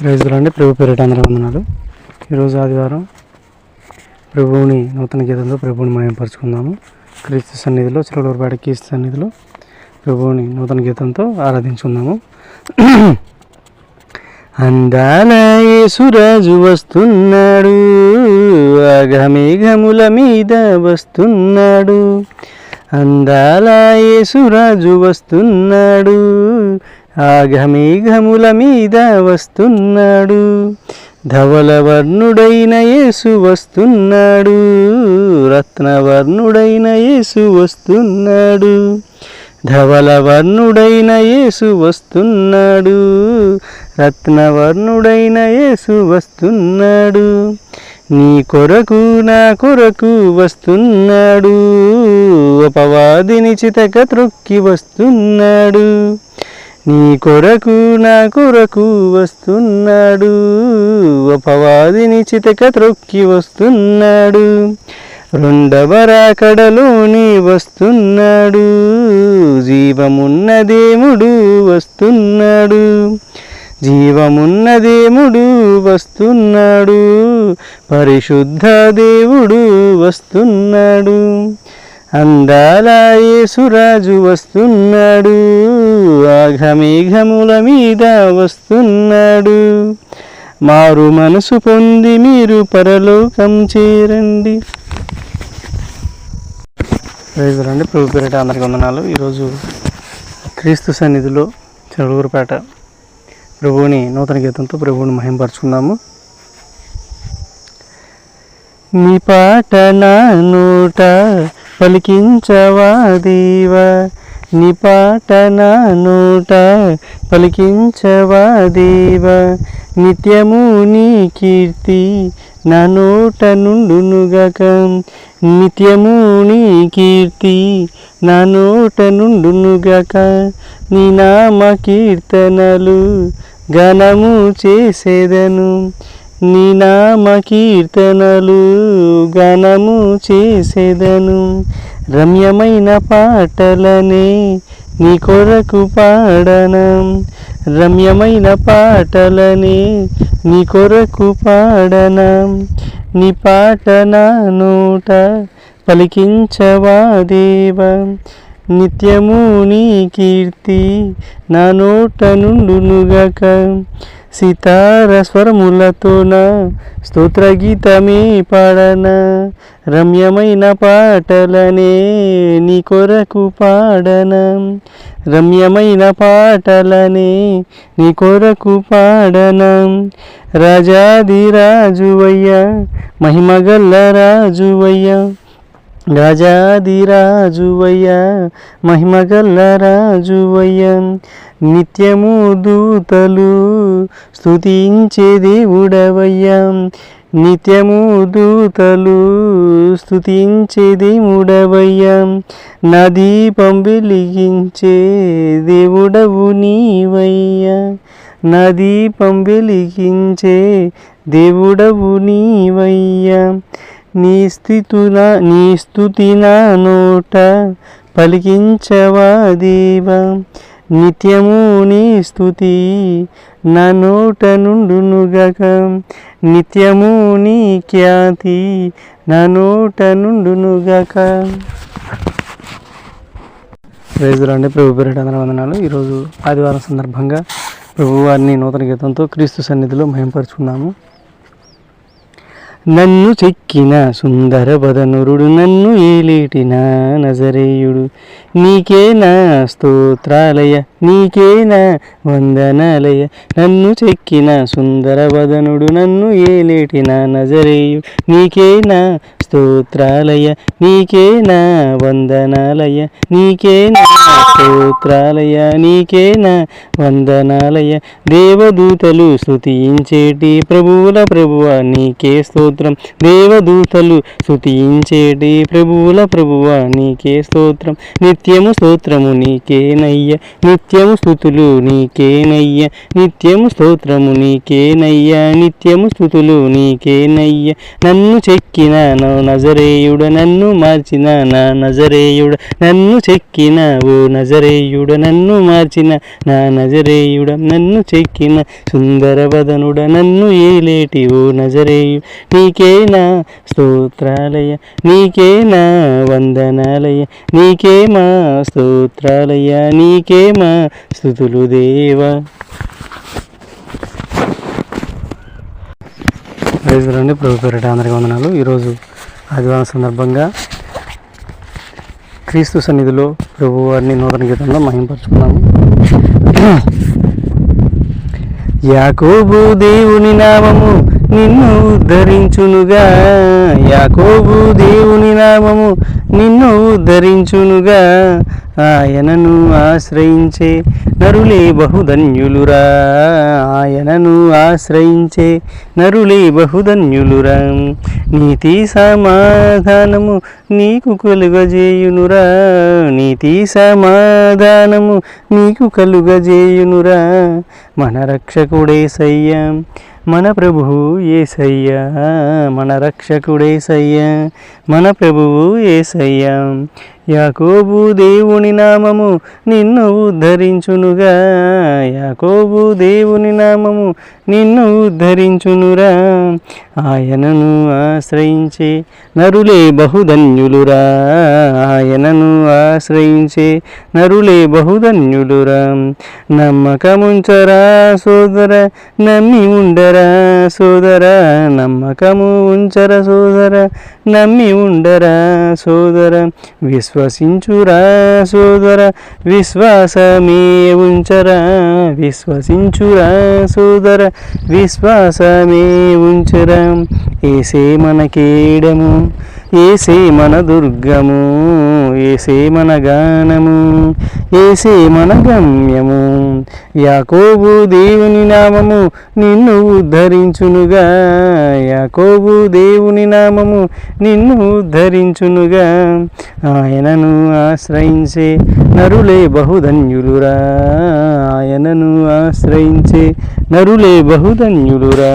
రైతులండి ప్రభు పేరిట అందరూ వందనాలు. ఈరోజు ఆదివారం ప్రభువుని నూతన గీతంతో ప్రభువుని మయంపరుచుకుందాము. క్రీస్తు సన్నిధిలో చిలకలూరుపేట క్రీస్తు సన్నిధిలో ప్రభువుని నూతన గీతంతో ఆరాధించుకుందాము. అందాల యేసురాజు వస్తున్నాడు, ఆగమేఘముల మీద వస్తున్నాడు. అందాల యేసురాజు వస్తున్నాడు, ఆగమేఘముల మీద వస్తున్నాడు. ధవలవర్ణుడైన యేసు వస్తున్నాడు, రత్నవర్ణుడైన యేసు వస్తున్నాడు. ధవలవర్ణుడైన యేసు వస్తున్నాడు, రత్నవర్ణుడైన యేసు వస్తున్నాడు. నీ కొరకు నా కొరకు వస్తున్నాడు, అపవాదిని చితక త్రొక్కి వస్తున్నాడు. నీ కొరకు నా కొరకు వస్తున్నాడు, అపవాదిని చితక త్రొక్కి వస్తున్నాడు. రెండవ రాకడలోని వస్తున్నాడు, జీవమున్న దేవుడు వస్తున్నాడు. జీవమున్న దేవుడు వస్తున్నాడు, పరిశుద్ధ దేవుడు వస్తున్నాడు. అందాల యేసురాజు వస్తున్నాడు, ఆఘమేఘముల మీద వస్తున్నాడు. మారు మనసు పొంది మీరు పరలోకం చేరండి. రైతులండి ప్రభు పేరిట అందరికీ వందనాలు. ఈరోజు క్రీస్తు సన్నిధిలో చిలకలూరుపేట ప్రభువుని నూతన గీతంతో ప్రభువుని మహింపరుచుకుందాము. నీ పాట నా నోట పలికించవా దేవా, నీ పాట నా నోట పలికించవా దేవా. నిత్యము నీ కీర్తి నా నోట నుండునుగాక, నిత్యము నీ కీర్తి నా నోట నుండునుగాక. నీ నామ కీర్తనలు ఘనము చేసేదను, నీ నామ కీర్తనలు ఘనము చేసేదను. రమ్యమైన పాటలనే నీ కొరకు పాడన, రమ్యమైన పాటలనే నీ కొరకు పాడన. నీ పాట నా నోట పలికించవా దేవా, నిత్యము నీ కీర్తి నా నోట నుండునుగాక. సితార స్వరములతోన స్తోత్ర గీతమే పాడన, రమ్యమైన పాటలనే నీ కొరకు పాడన. రమ్యమైన పాటలనే నీ కొరకు పాడన. రాజాదిరాజువయ్యా, మహిమగల్ల రాజువయ్యా, రాజాదిరాజువయ్యా, మహిమగల్ల రాజువయ్యా. నిత్యము దూతలు స్తుతించే దేవుడవయ్యా, నిత్యము దూతలు స్తుతించే దేవుడవయ్యా. నా దీపం వెలిగించే దేవుడవు నీవయ్యా, నా దీపం వెలిగించే దేవుడవు నీవయ్యా. నీ స్తుతి నా నోట పలికించవా దేవా, నిత్యము నీ స్తుతి నా నోట నుండునుగాక. నిత్యము నీ ఖ్యాతి నా నోట నుండునుగాక. రైతులండి ప్రభు పేరిట అందరూ వందనాలు. ఈరోజు ఆదివారం సందర్భంగా ప్రభువారిని నూతన గీతంతో క్రీస్తు సన్నిధిలో మహింపరుచుకున్నాము. నన్ను చెక్కిన సుందర వదనురుడు, నన్ను ఏలేటిన నజరేయుడు, నీకే నా స్తోత్రాలయ, నీకే నా వందనాలయ. నన్ను చెక్కిన సుందర వదనుడు, నన్ను ఏలేటిన నజరేయుడు, నీకే నా స్తోత్రాలయ, నీకే నా వందనాలయ, నీకే నా స్తోత్రాలయ, నీకే నా వందనాలయ. దేవదూతలు స్తుతించేటి ప్రభువుల ప్రభువ నీకే స్తోత్రం, దేవదూతలు స్తుతించేటి ప్రభువుల ప్రభువ నీకే స్తోత్రం. నిత్యము స్తోత్రము నీకేనయ్య, నిత్యము స్తుతులు నీకేనయ్య, నిత్యము స్తోత్రము నీకేనయ్య, నిత్యము స్తుతులు నీకేనయ్య. నన్ను చెక్కిన నజరేయుడ నన్ను మార్చిన నా నజరేయుడ నన్ను చెక్కిన ఓ నజరేయుడ నన్ను మార్చిన నా నజరేయుడ నన్ను చెక్కిన సుందరవదనుడ నన్ను ఏలేటి ఓ నజరేయు నీకే నా స్తోత్రాలయ నీకే నా వందనాలయ నీకే మా స్తోత్రాలయ నీకే మా స్తుతులు దేవా. రైతులండి ప్రభు పేరిట అందరికీ వందనాలు. ఈరోజు ఆదివారం సందర్భంగా క్రీస్తు సన్నిధిలో ప్రభు వారిని నూతన గీతంలో మహింపరుచుకున్నాము. యాకోబు దేవుని నామము నిన్ను ఉద్ధరించునుగా, యాకోబు దేవుని నామము నిన్ను ఉద్ధరించునుగా, ఆయనను ఆశ్రయించే నరులే బహుధన్యులురా, ఆయనను ఆశ్రయించే నరులే బహుధన్యులురా. నీతి సమాధానము నీకు కలుగజేయునురా, నీతి సమాధానము నీకు కలుగజేయునురా. మన రక్షకుడేసయ్యా మన ప్రభువు యేసయ్యా, మన రక్షకుడేసయ్యా మన ప్రభువు యేసయ్యా. యాకోబు దేవుని నామము నిన్ను ఉద్ధరించునుగా, యాకోబు దేవుని నామము నిన్ను ఉద్ధరించునురా. ఆయనను ఆశ్రయించే నరులే బహుధన్యులురా, ఆయనను ఆశ్రయించే నరులే బహుధన్యులురా. నమ్మకముంచరా సోదర నమ్మి ఉండరా సోదర, నమ్మకము ఉంచర సోదర నమ్మి ఉండరా సోదర. విశ్వసించురా సోదర విశ్వాసమే ఉంచరా, విశ్వసించురా సోదర విశ్వాసమే ఉంచరా. ఏసే మన కేడము ఏసే మన దుర్గము, ఏసే మన గానము, ఏసే మన గమ్యము. యాకోబు దేవుని నామము నిన్ను ఉద్ధరించునుగా, యాకోబు దేవుని నామము నిన్ను ఉద్ధరించునుగా. ఆయనను ఆశ్రయించే నరులే బహుధన్యులురా, ఆయనను ఆశ్రయించే నరులే బహుధన్యులురా.